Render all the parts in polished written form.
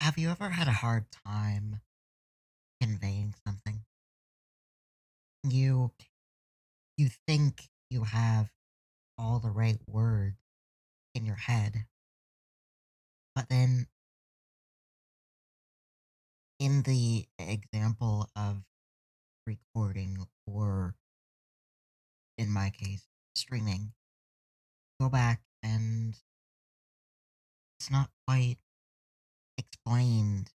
Have you ever had a hard time conveying something? You you think you have all the right words in your head, but then in the example of recording or in my case streaming, go back and it's not quite explained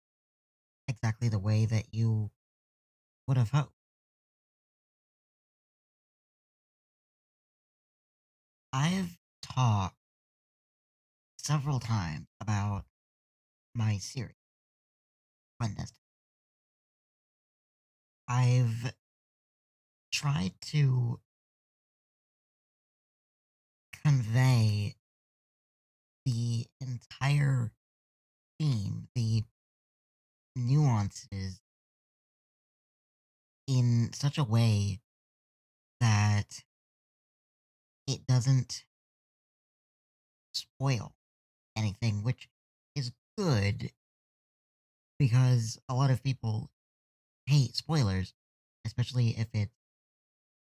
exactly the way that you would have hoped. I've talked several times about my series, Glendust. I've tried to convey the entire theme, the nuances in such a way that it doesn't spoil anything, which is good because a lot of people hate spoilers, especially if it's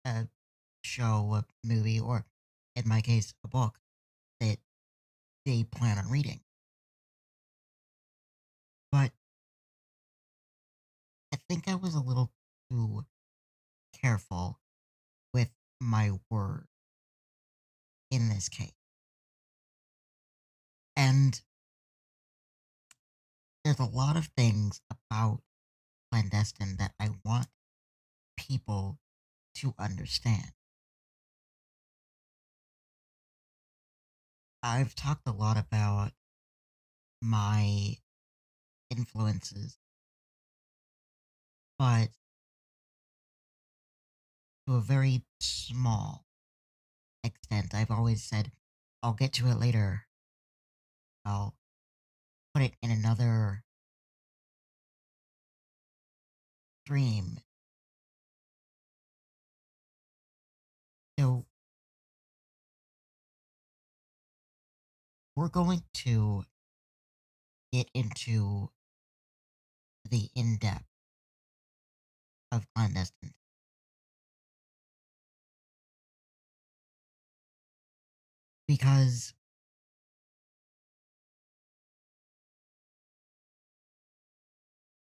a show, a movie, or in my case, a book that they plan on reading. But I think I was a little too careful with my word in this case. And there's a lot of things about clandestine that I want people to understand. I've talked a lot about my influences, but to a very small extent. I've always said, I'll get to it later. I'll put it in another stream. So we're going to get into the in depth of clandestine because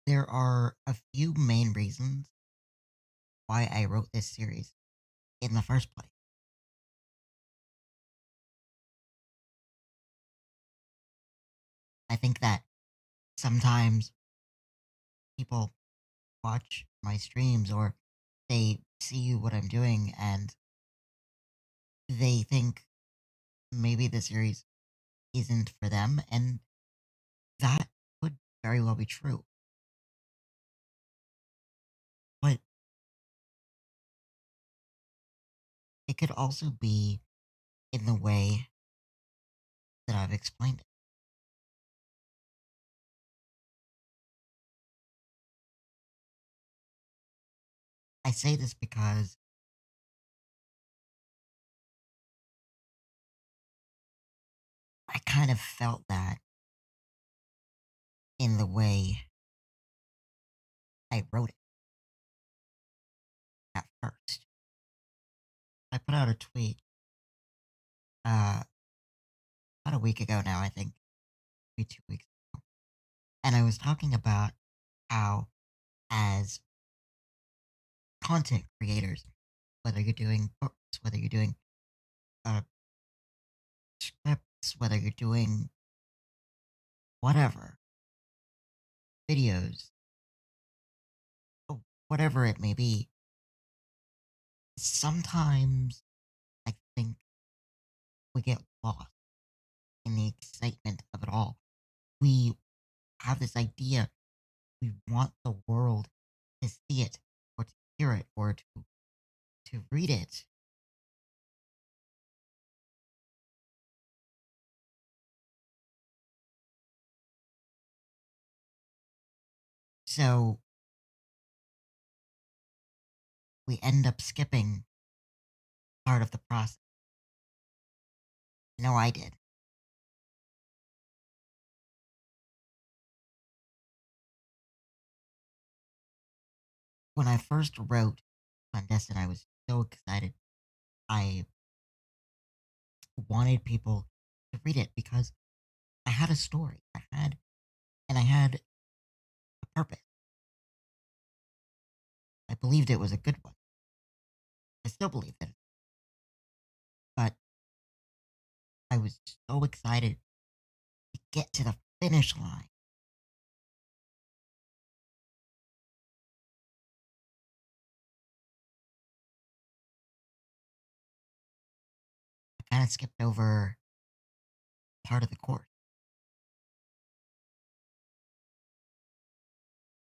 there are a few main reasons why I wrote this series in the first place. I think that sometimes people watch my streams or they see what I'm doing and they think maybe the series isn't for them, and that could very well be true. But it could also be in the way that I've explained it. I say this because I kind of felt that in the way I wrote it at first. I put out a tweet uh, about a week ago now, I think, maybe 2 weeks ago, and I was talking about how, as content creators, whether you're doing books, whether you're doing uh, scripts, whether you're doing whatever, videos, whatever it may be, sometimes I think we get lost in the excitement of it all. We have this idea, we want the world to see it, or to hear it, or to read it. So we end up skipping part of the process. I know I did. When I first wrote Clandestine, I was so excited. I wanted people to read it because I had a story. I had a purpose. I believed it was a good one. I still believe it, but I was so excited to get to the finish line. I kind of skipped over part of the course.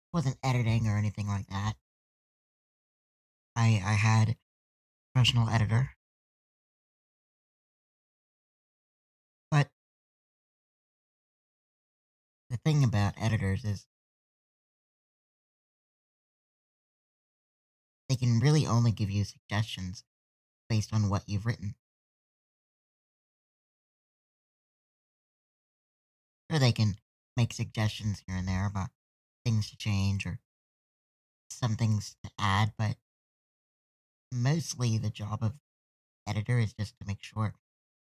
It wasn't editing or anything like that. I had a professional editor, but the thing about editors is they can really only give you suggestions based on what you've written. Or they can make suggestions here and there about things to change or some things to add, but mostly the job of editor is just to make sure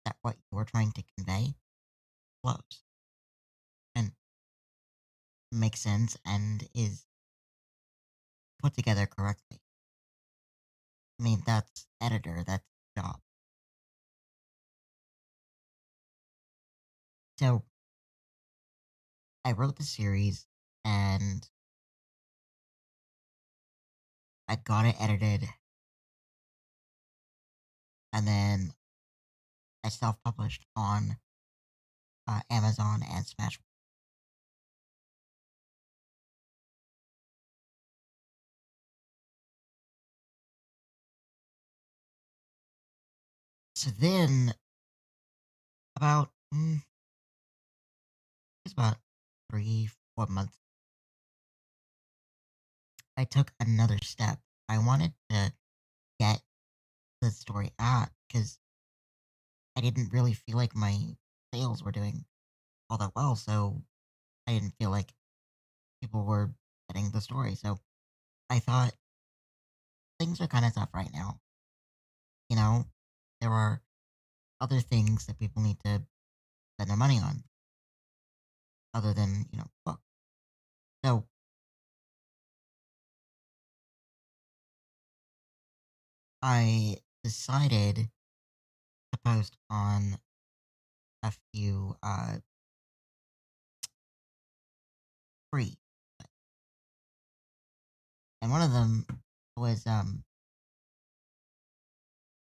that what you're trying to convey flows and makes sense and is put together correctly. I mean, that's editor, that's job. So I wrote the series and I got it edited, and then I self published on Amazon and Smash. So then, about, it was about 3, 4 months, I took another step. I wanted to get the story out because I didn't really feel like my sales were doing all that well. So I didn't feel like people were getting the story. So I thought things are kind of tough right now. You know, there are other things that people need to spend their money on other than, books. So I decided to post on a few free, and one of them was I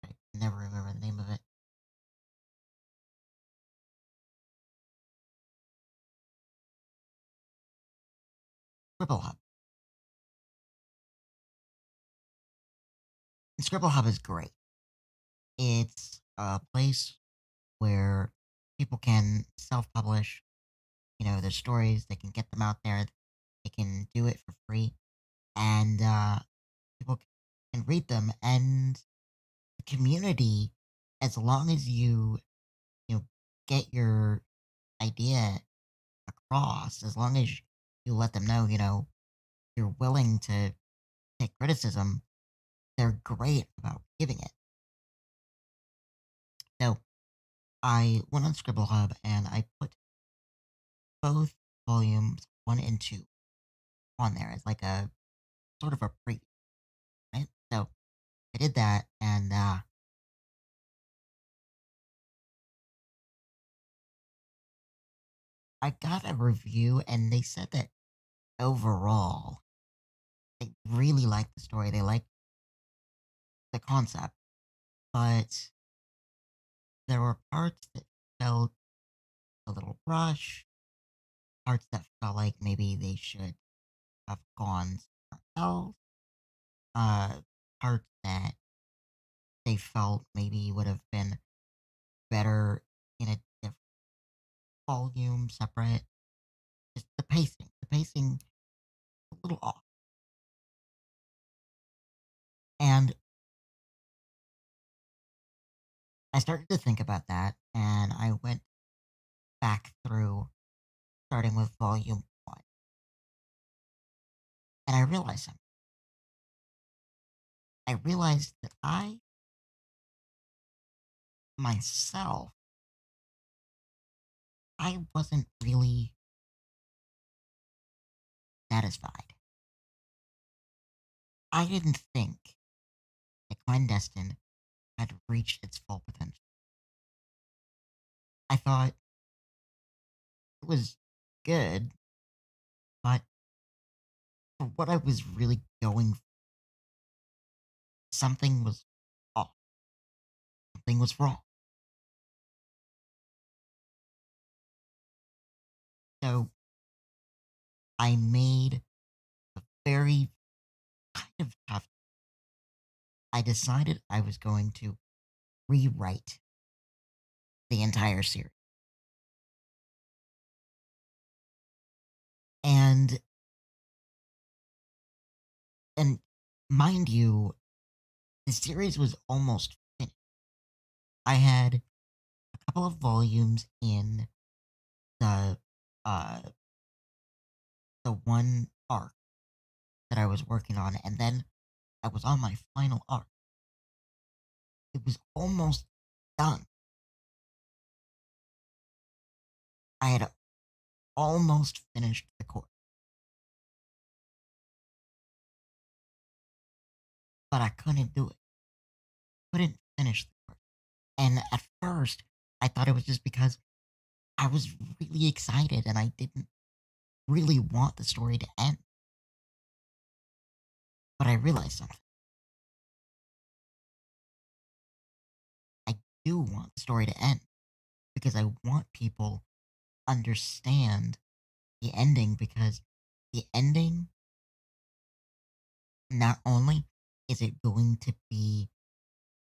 can never remember the name of it. Scribble Hub. And Scribble Hub is great. It's a place where people can self-publish, their stories. They can get them out there. They can do it for free, and people can read them. And the community, as long as you know get your idea across, as long as you let them know, you're willing to take criticism, they're great about giving it. So I went on Scribble Hub and I put both volumes 1 and 2 on there as like a sort of a preview, right? So I did that, and I got a review, and they said that overall they really liked the story. They liked the concept, but there were parts that felt a little rushed, parts that felt like maybe they should have gone somewhere else, uh, parts that they felt maybe would have been better in a different volume, separate. Just the pacing a little off. And I started to think about that, and I went back through, starting with volume 1, and I realized something. I realized that I, myself, I wasn't really satisfied. I didn't think that Clandestine had reached its full potential. I thought it was good, but for what I was really going for, something was off. Something was wrong. So I made a very kind of tough. I decided I was going to rewrite the entire series. And and mind you, the series was almost finished. I had a couple of volumes in the uh the one arc that I was working on, and then I was on my final arc. It was almost done. I had almost finished the course, but I couldn't do it. Couldn't finish the course. And at first, I thought it was just because I was really excited and I didn't really want the story to end. But I realized something. I do want the story to end because I want people to understand the ending, because the ending, not only is it going to be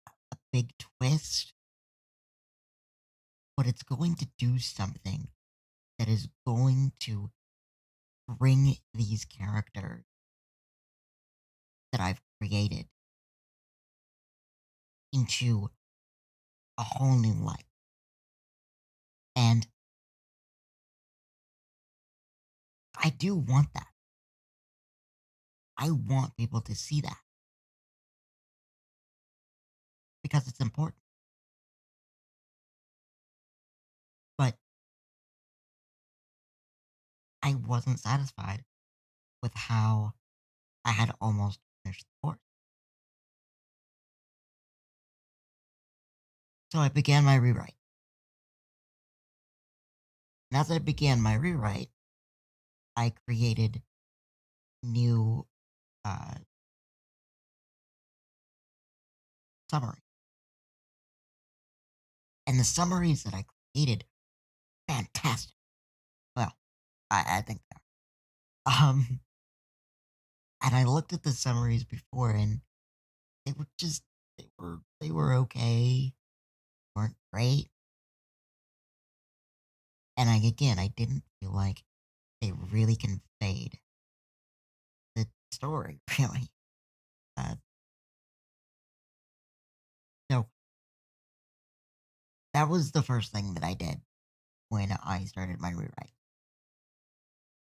a big twist, but it's going to do something that is going to bring these characters that I've created into a whole new light. And I do want that. I want people to see that because it's important. But I wasn't satisfied with how I had almost finished the course. So I began my rewrite. And as I began my rewrite, I created new uh, summary. And the summaries that I created, fantastic. Well, I think they are. And I looked at the summaries before, and they were just they were okay, weren't great. And I didn't feel like they really conveyed the story, really. Uh, so that was the first thing that I did when I started my rewrite.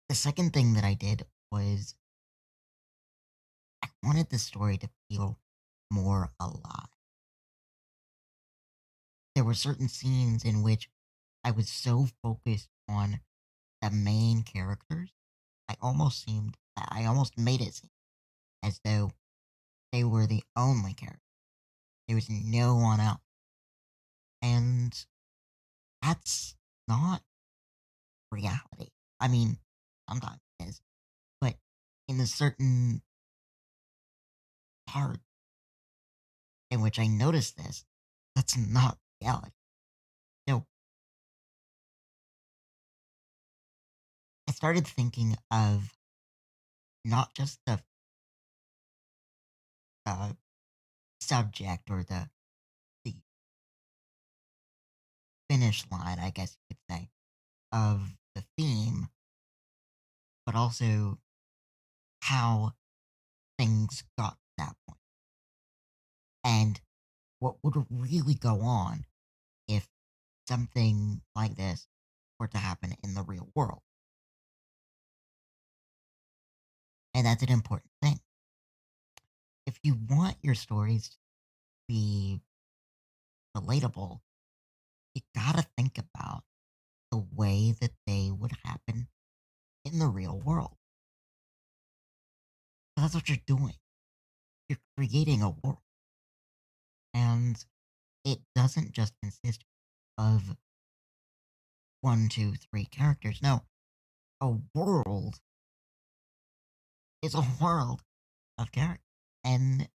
The second thing that I did was I wanted the story to feel more alive. There were certain scenes in which I was so focused on the main characters, I almost made it seem as though they were the only character. There was no one else. And that's not reality. I mean, sometimes it is, but in a certain part in which I noticed this, that's not reality. So I started thinking of not just the uh, subject or the finish line, I guess you could say, of the theme, but also how things got to that point and what would really go on if something like this were to happen in the real world. And that's an important thing. If you want your stories to be relatable, you gotta think about the way that they would happen in the real world. So that's what you're doing. You're creating a world. And it doesn't just consist of one, two, three characters. No, a world is a world of characters. And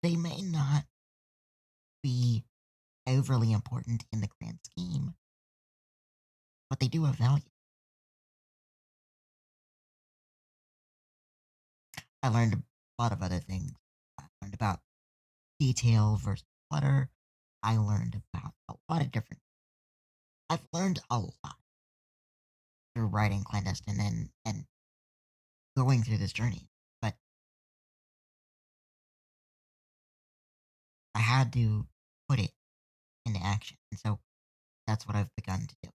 they may not be overly important in the grand scheme, but they do have value. I learned a lot of other things. I learned about detail versus clutter. I learned about a lot of different. I've learned a lot through writing clandestine and going through this journey. But I had to put it into action, and so that's what I've begun to do.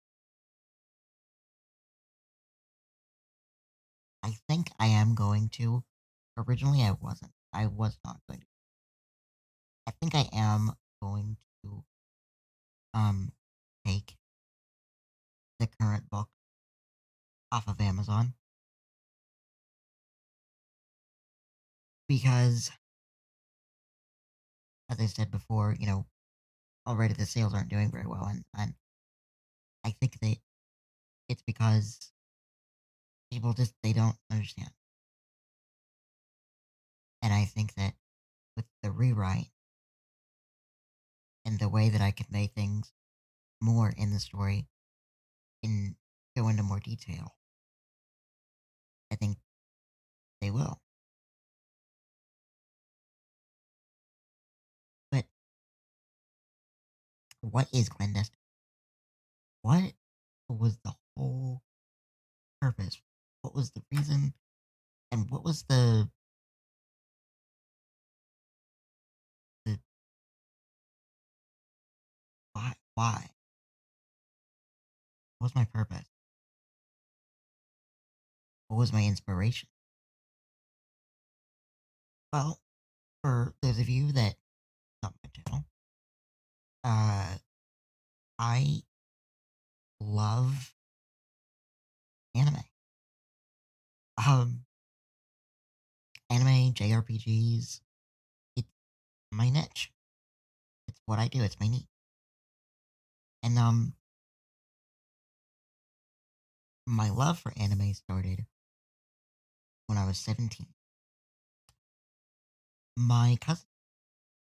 I think I am going to. Originally, I wasn't. I was not going to. I think I am going to take the current book off of Amazon because, as I said before, already the sales aren't doing very well, and I think that it's because people just they don't understand, and I think that with the rewrite and the way that I could make things more in the story and go into more detail, I think they will. But what is clandestine? What was the whole purpose? What was the reason? And what was the why? Why? What was my purpose? What was my inspiration? Well, for those of you that know my channel, uh, I love anime. Um, Anime, JRPGs, it's my niche. It's what I do. It's my niche. And my love for anime started when I was 17. My cousin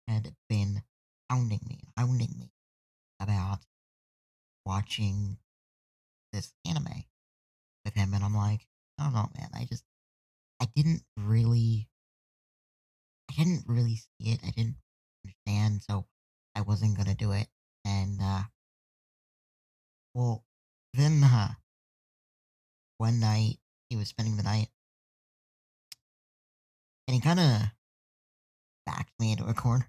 had been hounding me about watching this anime with him, and I'm like, I don't know, man. I didn't really, I didn't really see it. I didn't understand, so I wasn't gonna do it. And well, then one night he was spending the night, and he kind of backed me into a corner,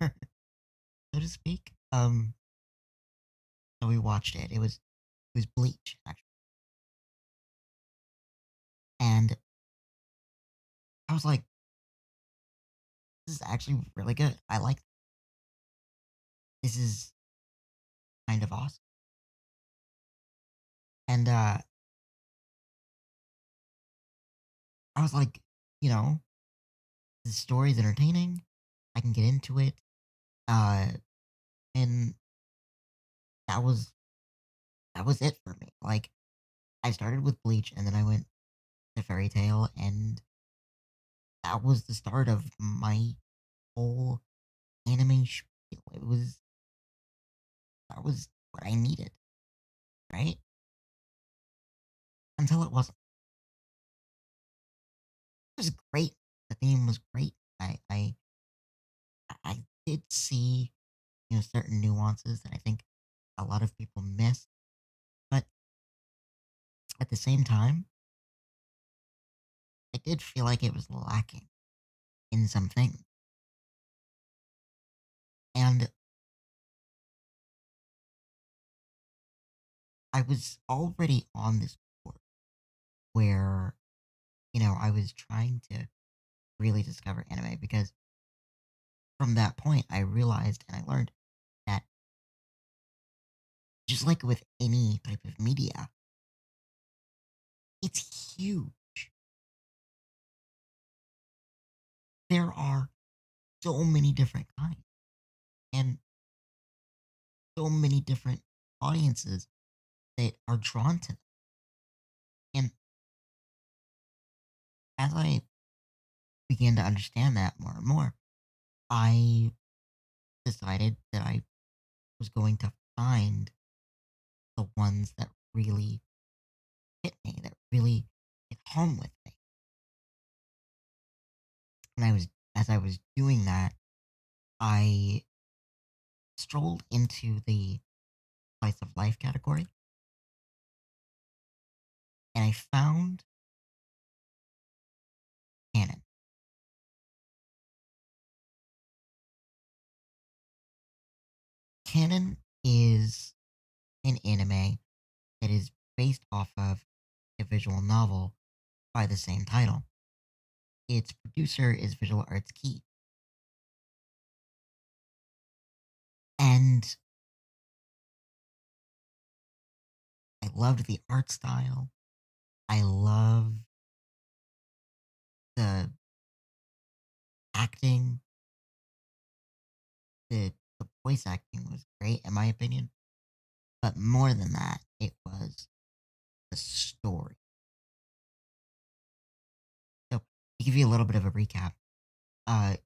so to speak. So we watched it. It was Bleach, actually, and I was like, this is actually really good. I like this is kind of awesome. And I was like, you know, the story's entertaining. I can get into it. Uh, and that was it for me. Like I started with Bleach, and then I went to Fairy Tail, and that was the start of my whole anime spiel. That was what I needed, right? Until it wasn't. It was great. The theme was great. I did see certain nuances that I think a lot of people miss, but at the same time, I did feel like it was lacking in some things. And I was already on this course where, I was trying to really discover anime because from that point, I realized and I learned that just like with any type of media, it's huge. There are so many different kinds and so many different audiences that are drawn to them. And as I began to understand that more and more, I decided that I was going to find the ones that really hit me, that really hit home with me. And as I was doing that, I strolled into the slice of life category and I found canon. Canon is an anime that is based off of a visual novel by the same title. Its producer is Visual Arts Key. And I loved the art style. I love the acting. The voice acting was great in my opinion. But more than that, it was the story. So to give you a little bit of a recap, uh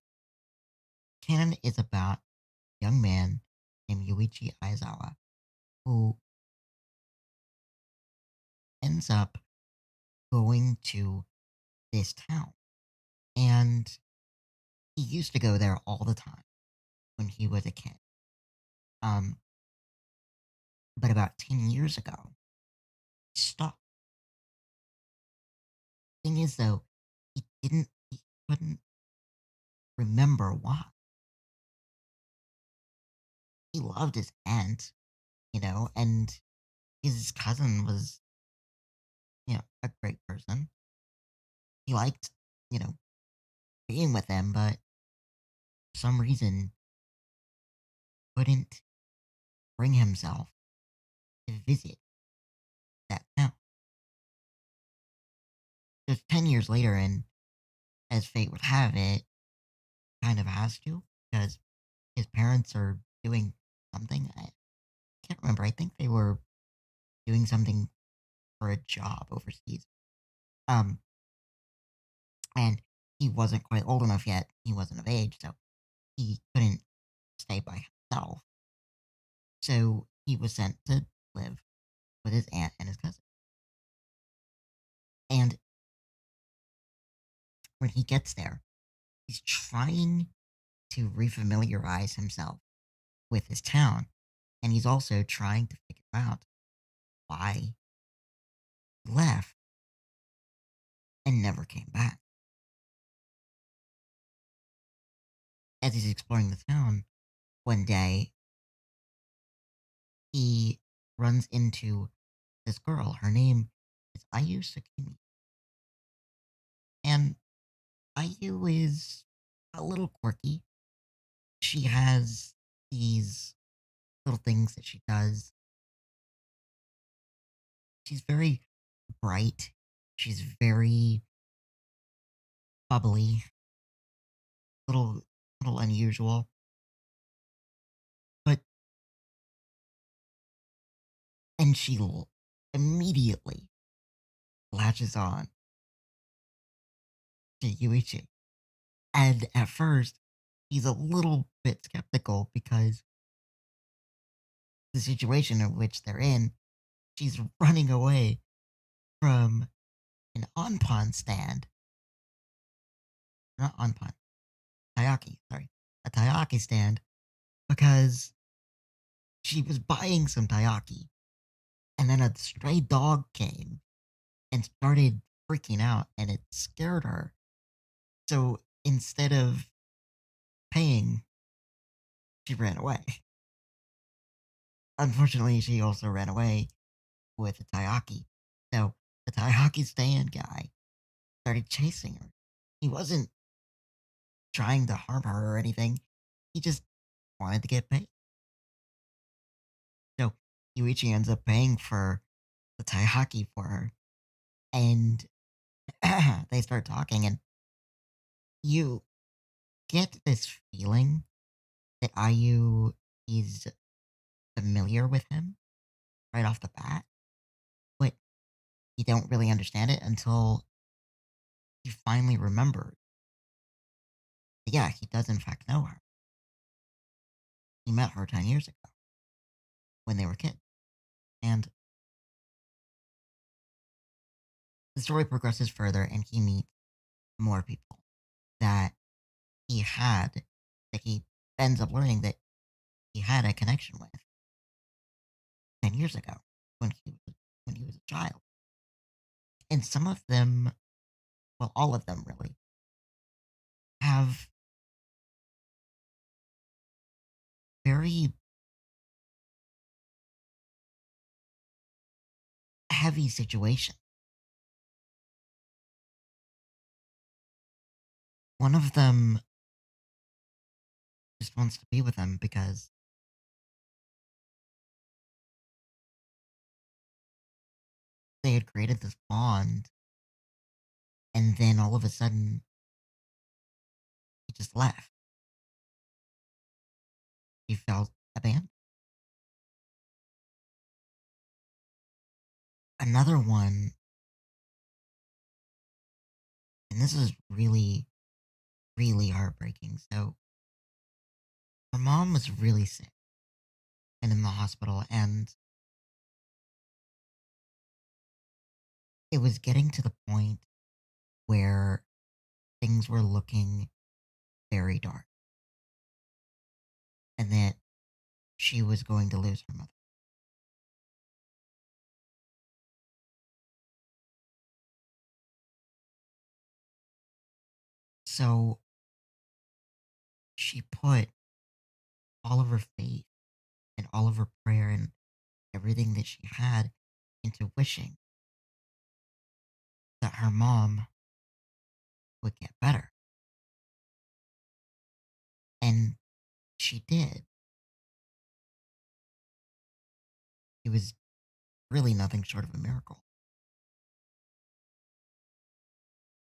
Canon is about a young man named Yuichi Aizawa who ends up going to this town. And he used to go there all the time when he was a kid. Um, but about 10 years ago, he stopped. Thing is, though, he couldn't remember why. He loved his aunt, and his cousin was, a great person. He liked, you know, being with them, but for some reason couldn't bring himself to visit that town. Just 10 years later, and as fate would have it, kind of has to because his parents are doing something. I can't remember. I think they were doing something for a job overseas. Um, and he wasn't quite old enough yet. He wasn't of age, so he couldn't stay by himself. So he was sent to live with his aunt and his cousin. And when he gets there, he's trying to refamiliarize himself with his town. And he's also trying to figure out why he left and never came back. As he's exploring the town, one day he runs into this girl. Her name is Ayu Sakimi. And Ayu is a little quirky. She has these little things that she does. She's very bright. She's very bubbly, little little unusual. But and immediately latches on to Yuichi. And at first, he's a little bit skeptical because the situation in which they're in, she's running away from an onpon stand. Not onpon, taiyaki, sorry. A taiyaki stand because she was buying some taiyaki. And then a stray dog came and started freaking out and it scared her. So instead of paying, she ran away. Unfortunately, she also ran away with a taiyaki. So the taiyaki stand guy started chasing her. He wasn't trying to harm her or anything. He just wanted to get paid. So Yuichi ends up paying for the taiyaki for her, and they start talking, and you get this feeling that Ayu is familiar with him right off the bat, but you don't really understand it until you finally remember. Yeah, he does in fact know her. He met her 10 years ago when they were kids. And the story progresses further, and he meets more people that he had, that he ends up learning that he had a connection with 10 years ago when he was a child. And some of them, well, all of them really, have very heavy situations. One of them just wants to be with him because they had created this bond, and then all of a sudden, he just left. He felt abandoned. Another one, and this is really, really heartbreaking. So, her mom was really sick and in the hospital, and it was getting to the point where things were looking very dark and that she was going to lose her mother. So, she put all of her faith and all of her prayer and everything that she had into wishing that her mom would get better. And she did. It was really nothing short of a miracle.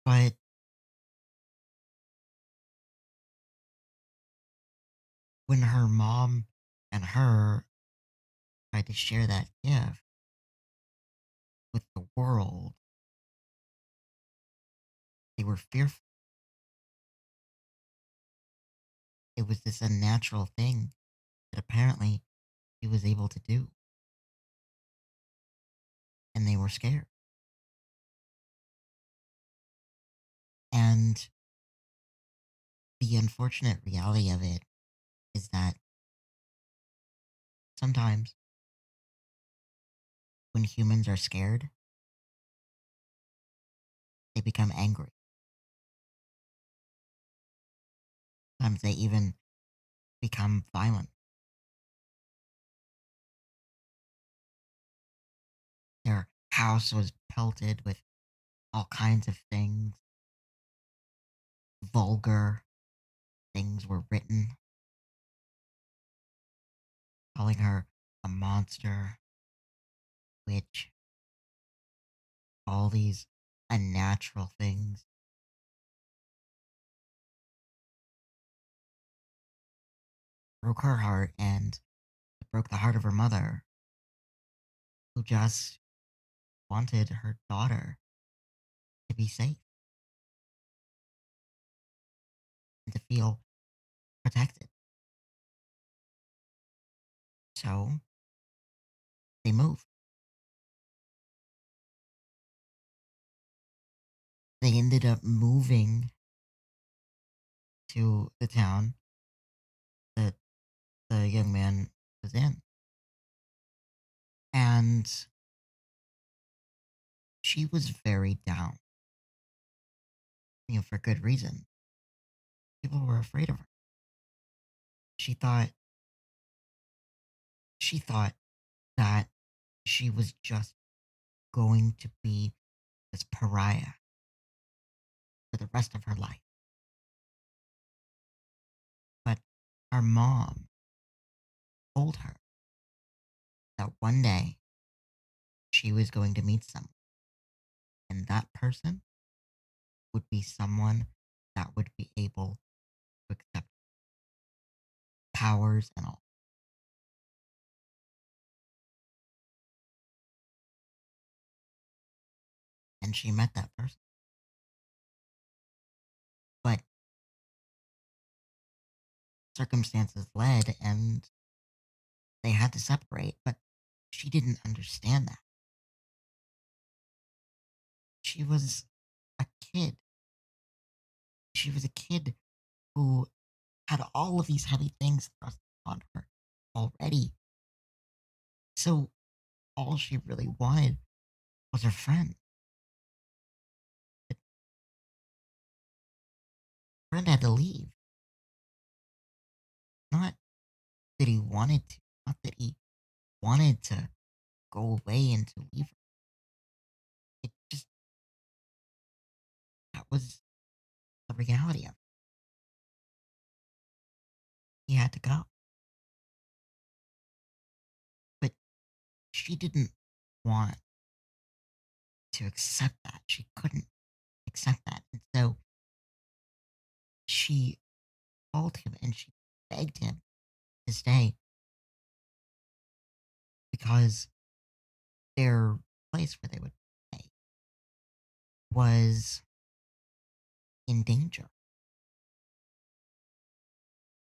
But when her mom and her tried to share that gift with the world, they were fearful. It was this unnatural thing that apparently he was able to do, and they were scared. And the unfortunate reality of it is that sometimes when humans are scared, they become angry. Sometimes they even become violent. Their house was pelted with all kinds of things. Vulgar things were written, calling her a monster, witch, all these unnatural things. Broke her heart, and it broke the heart of her mother, who just wanted her daughter to be safe and to feel protected. So they moved. They ended up moving to the town that the young man was in. And she was very down, for good reason. People were afraid of her. She thought she thought that she was just going to be this pariah for the rest of her life. Her mom told her that one day she was going to meet someone, and that person would be someone that would be able to accept powers and all. And she met that person. But circumstances led and they had to separate, but she didn't understand that. She was a kid. She was a kid who had all of these heavy things thrust on her already. So all she really wanted was her friend. But friend had to leave. Not that he wanted to, not that he wanted to go away and to leave her. It just, that was the reality of it. He had to go. But she didn't want to accept that. She couldn't accept that. And so she called him and she begged him to stay because their place where they would stay was in danger.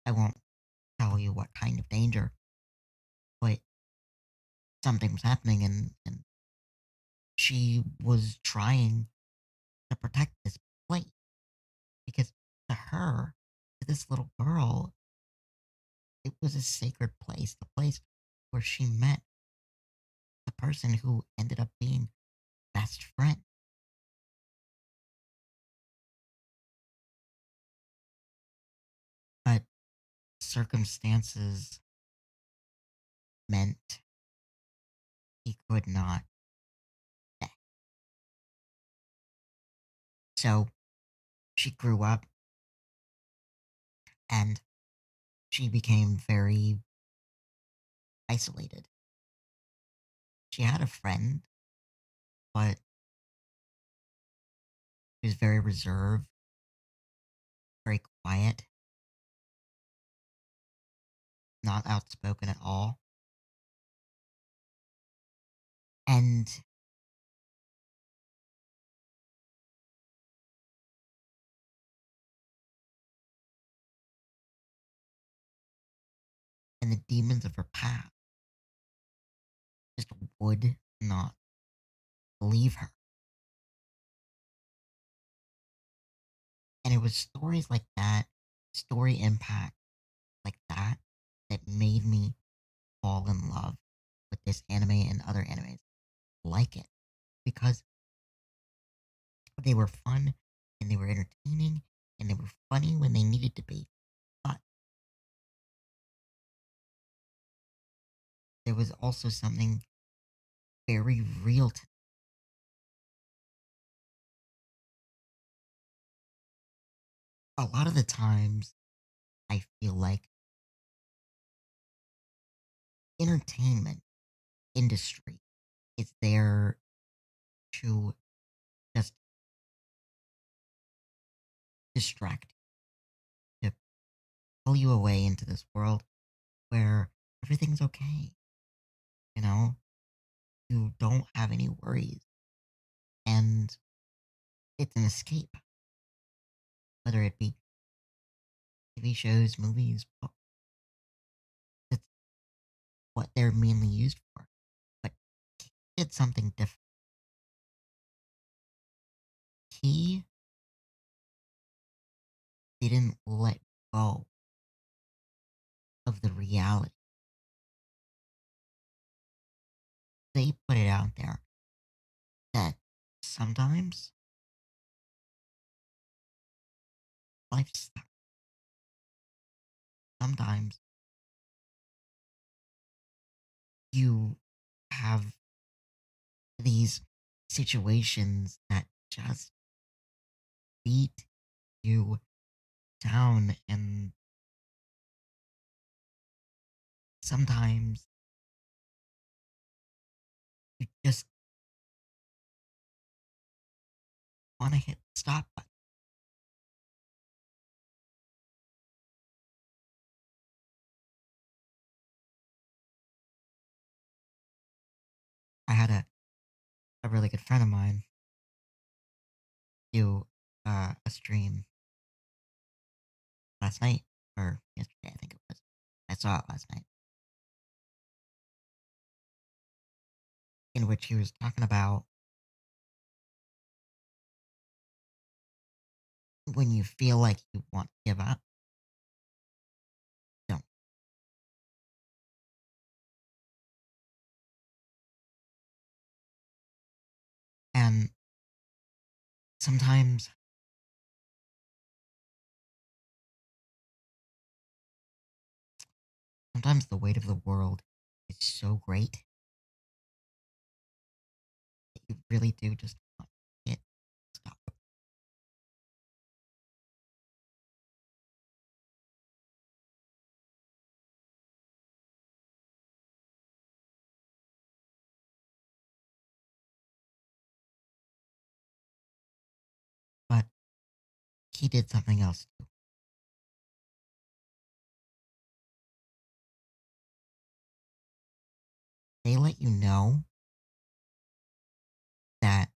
I won't tell you what kind of danger, but something was happening and she was trying to protect this place because to her, to this little girl, it was a sacred place, the place where she met the person who ended up being best friend. But circumstances meant he could not stay. So she grew up and she became very isolated. She had a friend, but she was very reserved, very quiet, not outspoken at all. And and the demons of her past just would not leave her. And it was stories like that, story impact like that, that made me fall in love with this anime and other animes like it because they were fun and they were entertaining and they were funny when they needed to be. But there was also something very real to a lot of the times. I feel like entertainment industry is there to just distract you, to pull you away into this world where everything's okay. You know, you don't have any worries, and it's an escape, whether it be TV shows, movies, books. It's what they're mainly used for. But he did something different. He didn't let go of the reality. They put it out there that sometimes life sucks. Sometimes you have these situations that just beat you down and sometimes you just want to hit the stop button. I had a really good friend of mine do a stream last night, or yesterday, I think it was. I saw it last night, in which he was talking about when you feel like you want to give up, don't. And sometimes, sometimes the weight of the world is so great that you really do just want to hit stop. But he did something else too. They let you know that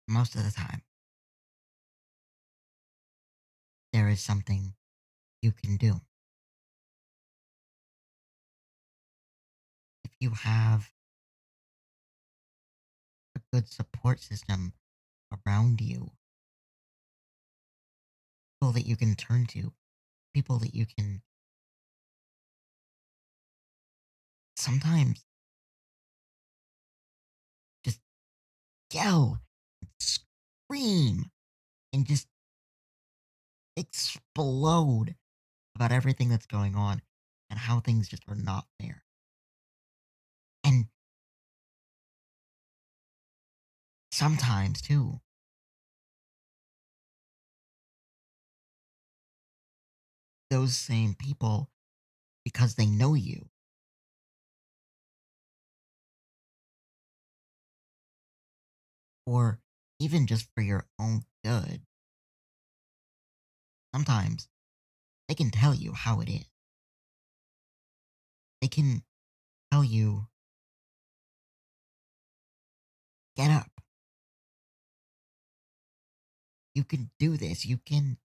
most of the time there is something you can do. If you have a good support system around you, people that you can turn to, people that you can sometimes just yell, scream, and just explode about everything that's going on and how things just are not fair. And sometimes, too, those same people, because they know you, or even just for your own good, sometimes they can tell you how it is. They can tell you, get up. You can do this. You can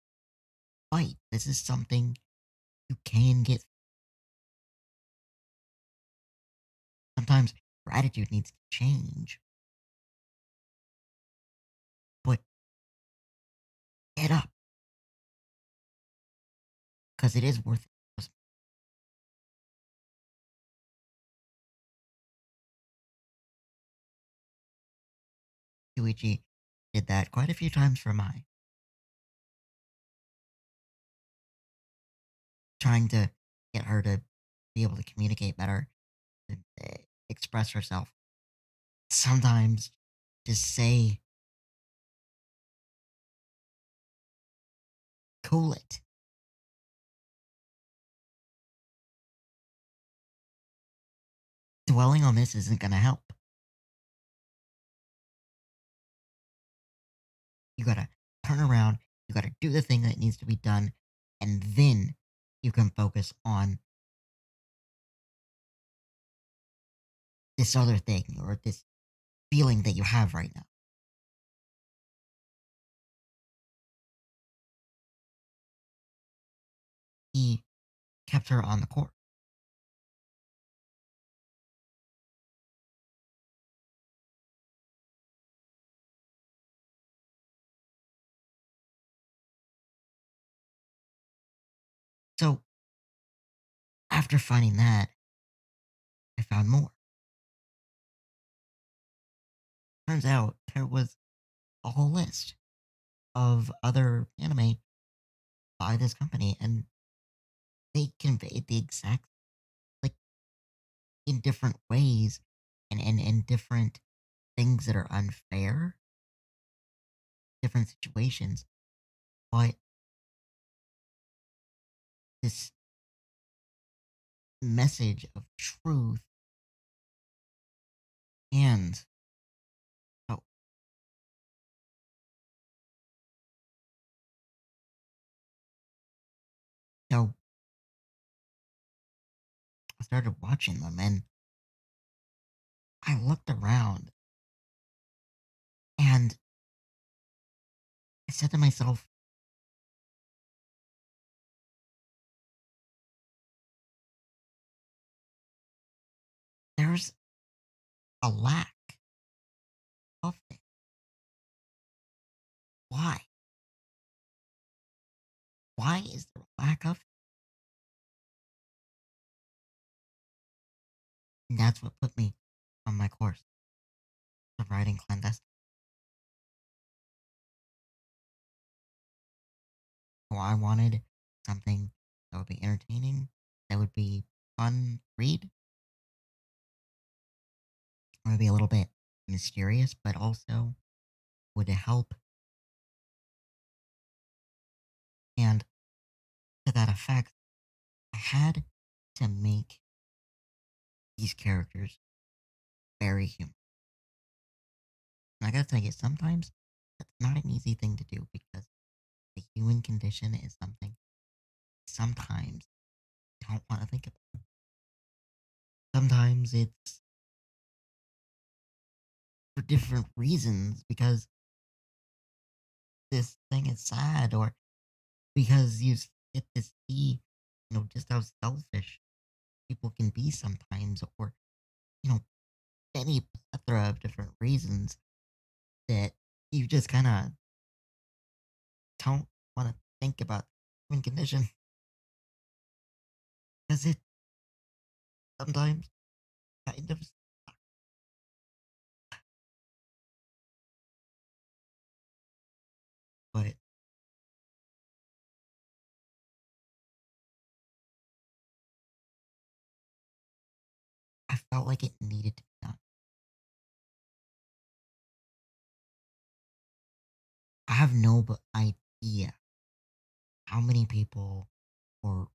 fight. This is something you can get. Sometimes your attitude needs to change, but get up because it is worth it. Trust me, Yuichi did that quite a few times for Mai, trying to get her to be able to communicate better and express herself. Sometimes just say, cool it. Dwelling on this isn't going to help. You got to turn around. You got to do the thing that needs to be done. And then you can focus on this other thing or this feeling that you have right now. He kept her on the court. So after finding that, I found more. Turns out there was a whole list of other anime by this company, and they conveyed the exact, like, in different ways and different things that are unfair, different situations. But this message of truth and oh, so I started watching them and I looked around and I said to myself, there's a lack of it. Why? Why is there a lack of it? And that's what put me on my course of writing clandestine. So I wanted something that would be entertaining, that would be fun read, or be a little bit mysterious, but also would help. And to that effect, I had to make these characters very human. And I gotta tell you, sometimes that's not an easy thing to do because the human condition is something sometimes you don't want to think about. Sometimes it's for different reasons because this thing is sad or because get to see, just how selfish people can be sometimes or, you know, any plethora of different reasons that you just kind of don't want to think about the human condition because it sometimes kind of, but I felt like it needed to be done. I have no idea how many people or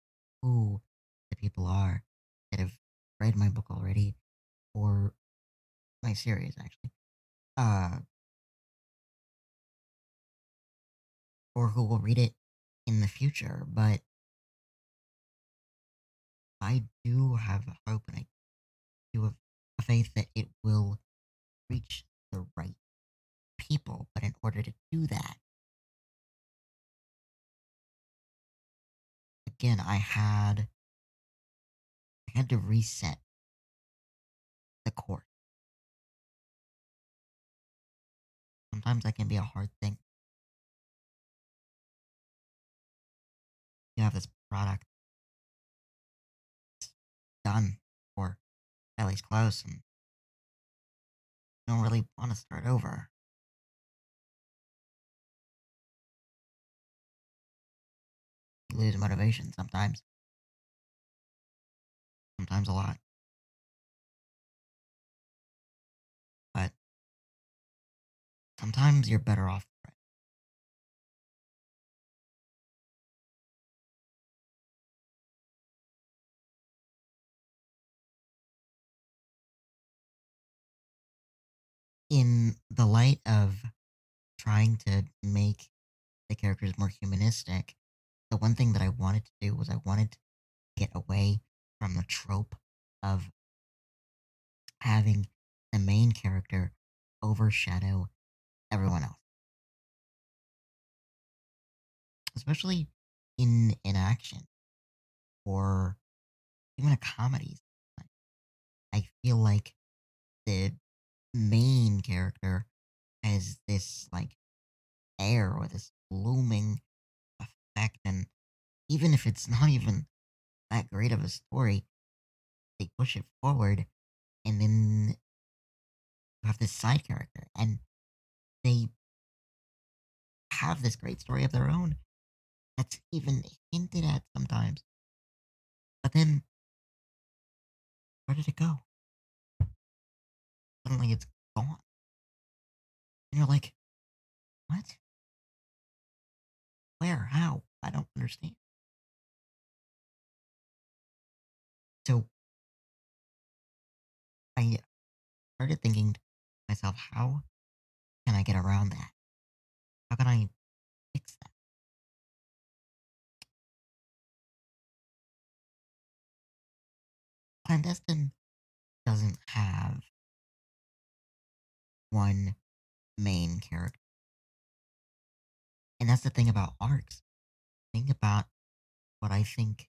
who the people are that have read my book already or my series actually, uh, or who will read it in the future. But I do have a hope and I do have a faith that it will reach the right people. But in order to do that, again, I had to reset the course. Sometimes that can be a hard thing. You have this product done or at least close and you don't really want to start over. You lose motivation sometimes a lot. But sometimes you're better off in the light of trying to make the characters more humanistic. The one thing that I wanted to do was I wanted to get away from the trope of having the main character overshadow everyone else, especially in an action or even a comedy. I feel like the main character has this like air or this looming effect, and even if it's not even that great of a story, they push it forward, and then you have this side character, and they have this great story of their own that's even hinted at sometimes. But then, where did it go? Suddenly it's gone. And you're like, what? Where? How? I don't understand. I started thinking to myself, how can I get around that? How can I fix that? Clandestine doesn't have one main character. And that's the thing about arcs. Think about what I think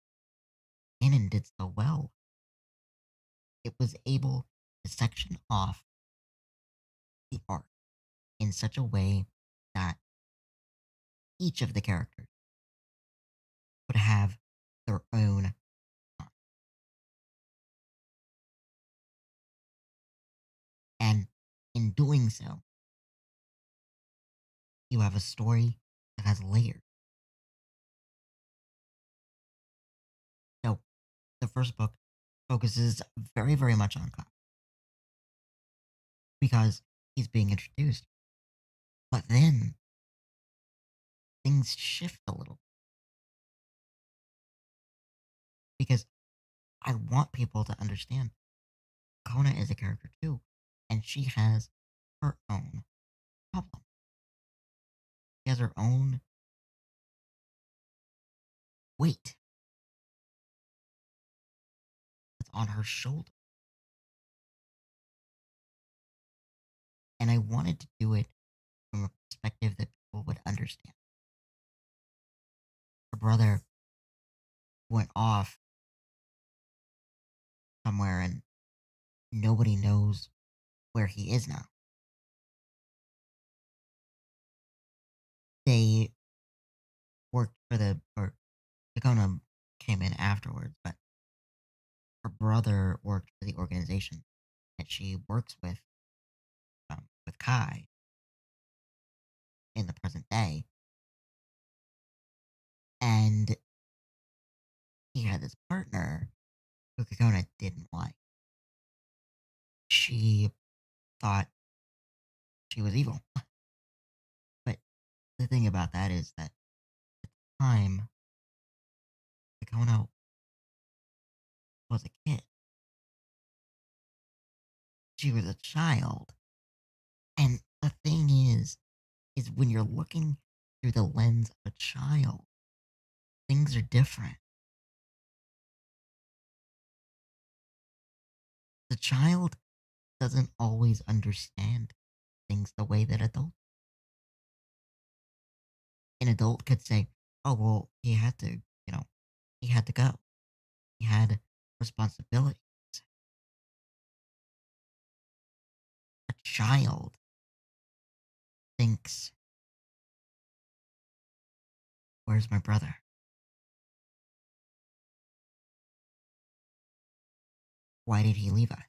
Canon did so well. It was able to section off the arc in such a way that each of the characters would have their own arc. And in doing so, you have a story that has layers. So the first book focuses very, very much on Kai because he's being introduced. But then things shift a little because I want people to understand Kona is a character too, and she has her own problem. She has her own weight that's on her shoulder. And I wanted to do it from a perspective that people would understand. Her brother went off somewhere and nobody knows where he is now. They worked for or Dakona came in afterwards, but her brother worked for the organization that she works with Kai in the present day. And he had this partner who Dakona didn't like. She thought she was evil. But the thing about that is that time Dakona was a kid. She was a child. And the thing is when you're looking through the lens of a child, things are different. The child doesn't always understand things the way that adults. An adult could say, "Oh well, he had to go. He had responsibilities." A child thinks, "Where's my brother? Why did he leave us?"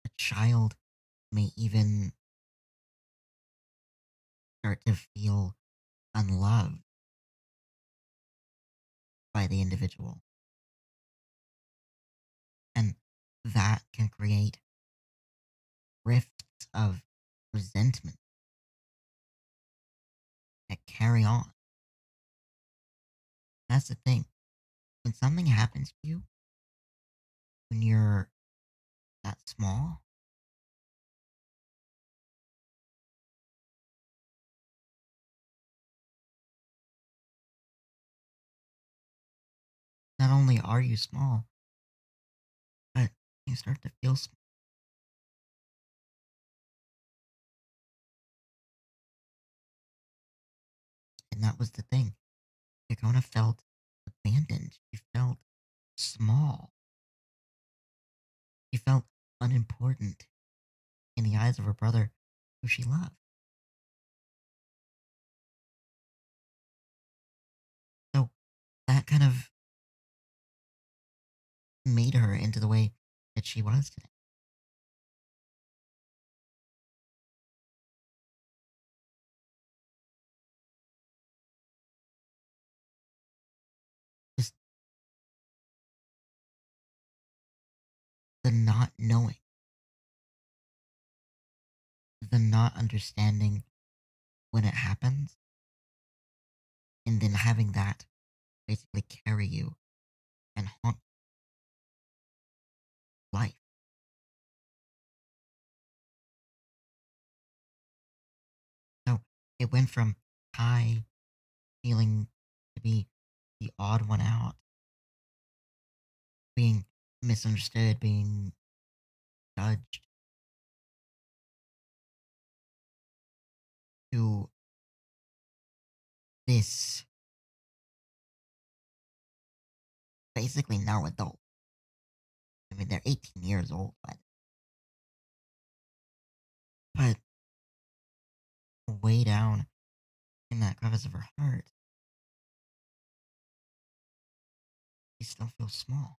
A child may even start to feel unloved by the individual. And that can create rifts of resentment that carry on. That's the thing. When something happens to you, when you're that small, not only are you small, but you start to feel small. And that was the thing. Dakota felt abandoned. She felt small. She felt unimportant in the eyes of her brother, who she loved. So that kind of made her into the way that she was today. Just the not knowing, the not understanding when it happens, and then having that basically carry you and haunt life. So it went from Kai feeling to be the odd one out, being misunderstood, being judged, to this basically now adult. I mean, they're 18 years old, but way down in that crevice of her heart, she still feels small.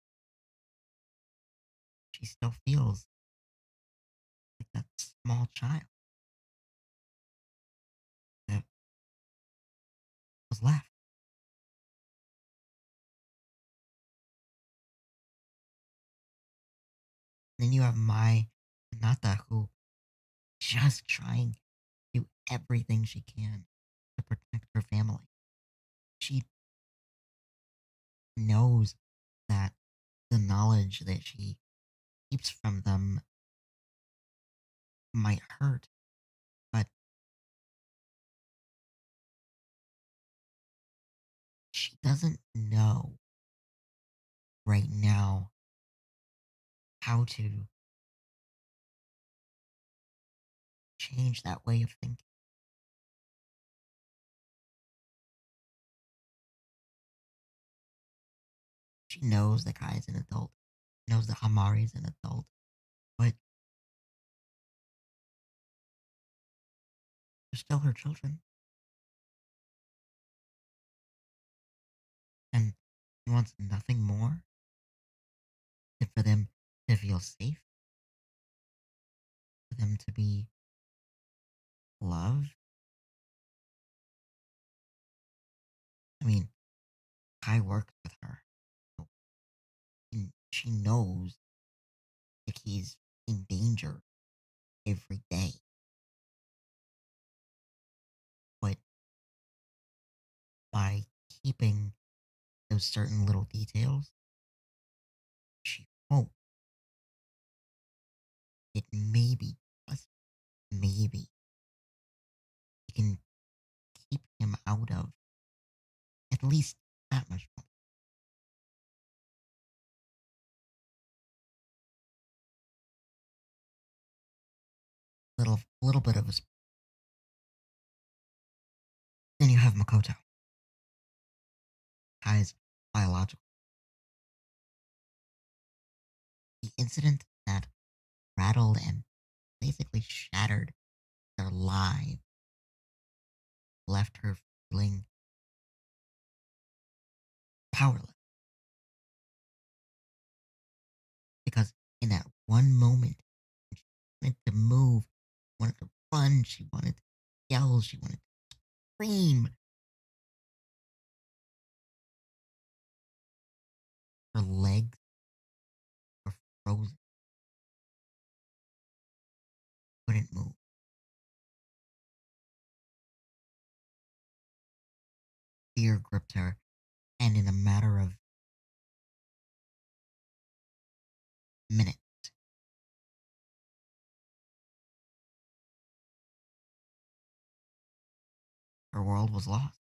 She still feels like that small child that was left. Then you have Mai Hinata, who just trying to do everything she can to protect her family. She knows that the knowledge that she keeps from them might hurt, but she doesn't know right now how to change that way of thinking. She knows that Kai is an adult, knows that Hamari is an adult, but they're still her children. And she wants nothing more than for them to feel safe, for them to be loved. I mean, Kai works with her. So she knows that he's in danger every day. But by keeping those certain little details, she hopes it maybe, just maybe, she can keep him out of at least that much trouble. Little bit of a. Then you have Makoto, Kai's biological. The incident that rattled and basically shattered their lives left her feeling powerless. Because in that one moment, when she wanted to move, wanted to run, she wanted to yell, she wanted to scream, her legs were frozen, couldn't move. Fear gripped her, and in a matter of minutes, her world was lost.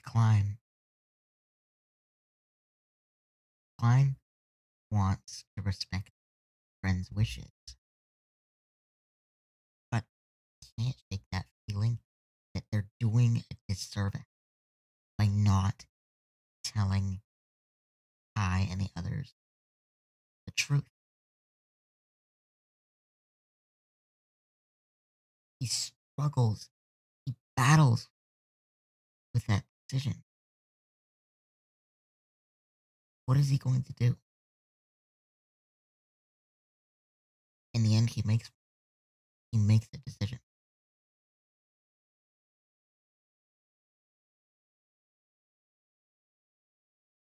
Klein. Klein wants to respect friends' wishes, but can't shake that feeling that they're doing a disservice by not telling Kai and the others the truth. He struggles, he battles with that decision. What is he going to do? In the end, he makes the decision.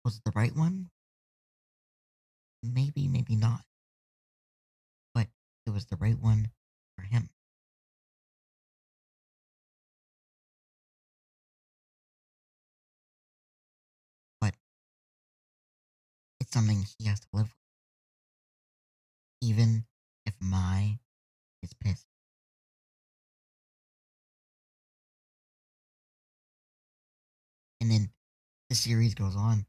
Was it the right one? Maybe, maybe not. But it was the right one for him. But it's something he has to live with, even if Mai is pissed. And then the series goes on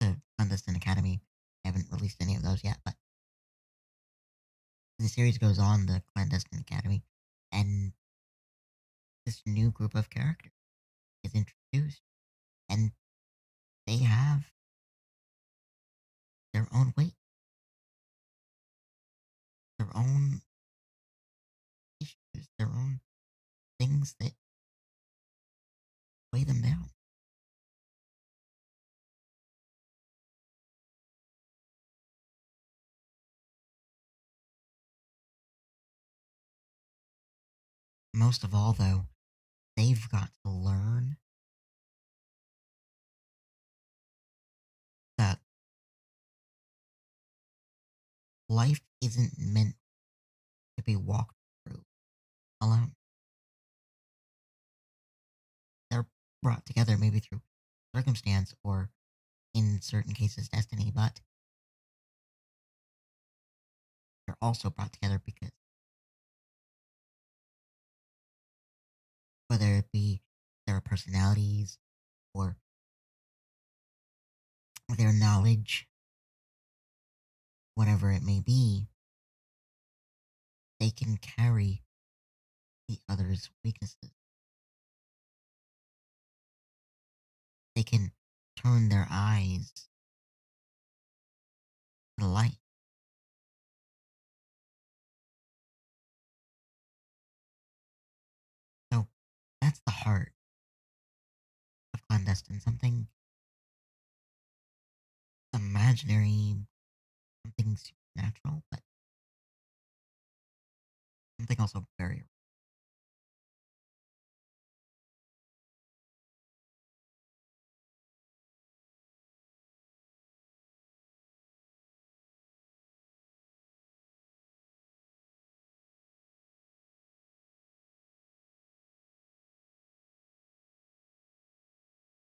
to Clandestine Academy. I haven't released any of those yet, but the series goes on the Clandestine Academy, and this new group of characters is introduced, and they have their own weight, their own issues, their own things that weigh them down. Most of all, though, they've got to learn that life isn't meant to be walked through alone. They're brought together maybe through circumstance or, in certain cases, destiny, but they're also brought together because whether it be their personalities or their knowledge, whatever it may be, they can carry the other's weaknesses. They can turn their eyes to the light. So that's the heart of clandestine. Something imaginary, something supernatural, but something also very real.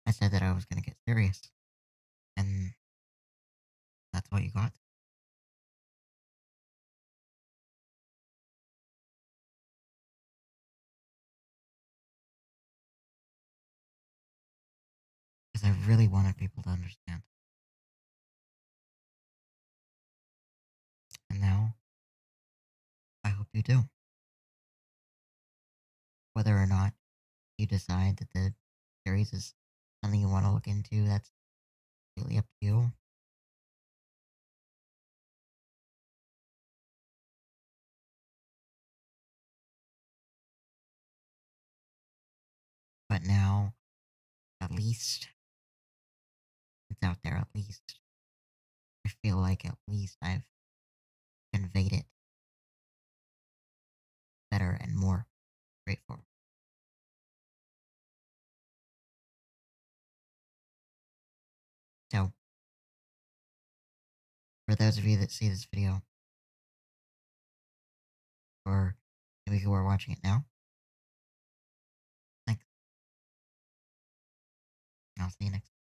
I said that I was going to get serious, and that's what you got. Because I really wanted people to understand. And now, I hope you do. Whether or not you decide that the series is something you want to look into, that's really up to you. But now, at least, it's out there. At least, I feel like at least I've conveyed it better and more straightforward. So, for those of you that see this video, or maybe who are watching it now, thanks. I'll see you next time.